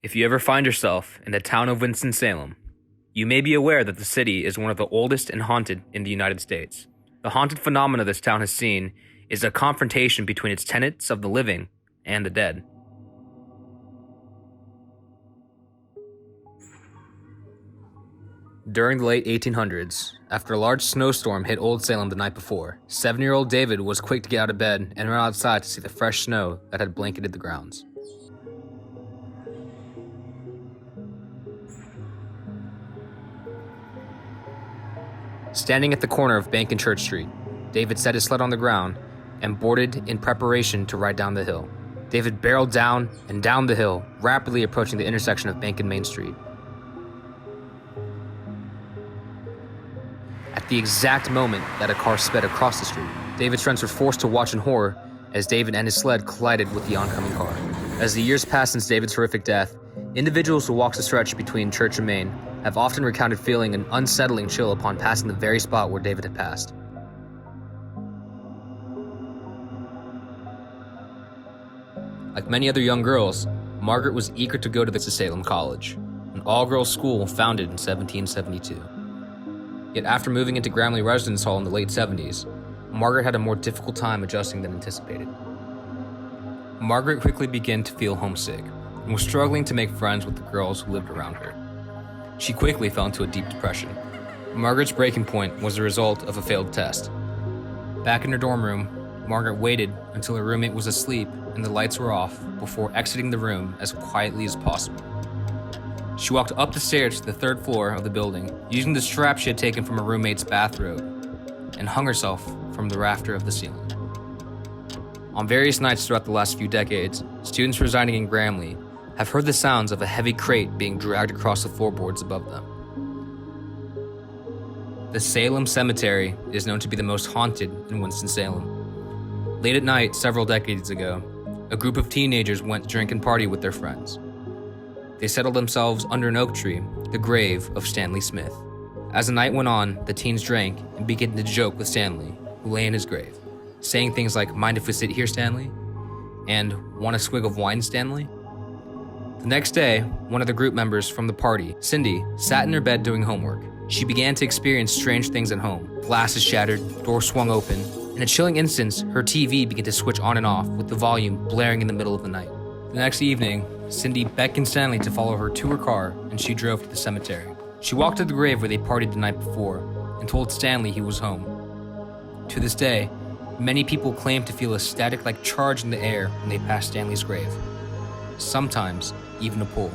If you ever find yourself in the town of Winston-Salem, you may be aware that the city is one of the oldest and haunted in the United States. The haunted phenomena this town has seen is a confrontation between its tenets of the living and the dead. During the late 1800s, after a large snowstorm hit Old Salem the night before, 7-year-old David was quick to get out of bed and run outside to see the fresh snow that had blanketed the grounds. Standing at the corner of Bank and Church Street, David set his sled on the ground and boarded in preparation to ride down the hill. David barreled down and down the hill, rapidly approaching the intersection of Bank and Main Street. At the exact moment that a car sped across the street, David's friends were forced to watch in horror as David and his sled collided with the oncoming car. As the years passed since David's horrific death, individuals who walk the stretch between Church and Main have often recounted feeling an unsettling chill upon passing the very spot where David had passed. Like many other young girls, Margaret was eager to go to the Salem College, an all-girls school founded in 1772. Yet after moving into Gramley Residence Hall in the late 70s, Margaret had a more difficult time adjusting than anticipated. Margaret quickly began to feel homesick and was struggling to make friends with the girls who lived around her. She quickly fell into a deep depression. Margaret's breaking point was the result of a failed test. Back in her dorm room, Margaret waited until her roommate was asleep and the lights were off before exiting the room as quietly as possible. She walked up the stairs to the third floor of the building, using the strap she had taken from her roommate's bathrobe, and hung herself from the rafter of the ceiling. On various nights throughout the last few decades, students residing in Gramley have heard the sounds of a heavy crate being dragged across the floorboards above them. The Salem Cemetery is known to be the most haunted in Winston-Salem. Late at night, several decades ago, a group of teenagers went to drink and party with their friends. They settled themselves under an oak tree, the grave of Stanley Smith. As the night went on, the teens drank and began to joke with Stanley, who lay in his grave, saying things like, "Mind if we sit here, Stanley?" and "Want a swig of wine, Stanley?" The next day, one of the group members from the party, Cindy, sat in her bed doing homework. She began to experience strange things at home. Glasses shattered, doors swung open. In a chilling instance, her TV began to switch on and off, with the volume blaring in the middle of the night. The next evening, Cindy beckoned Stanley to follow her to her car, and she drove to the cemetery. She walked to the grave where they partied the night before, and told Stanley he was home. To this day, many people claim to feel a static-like charge in the air when they pass Stanley's grave. Sometimes, even a pull.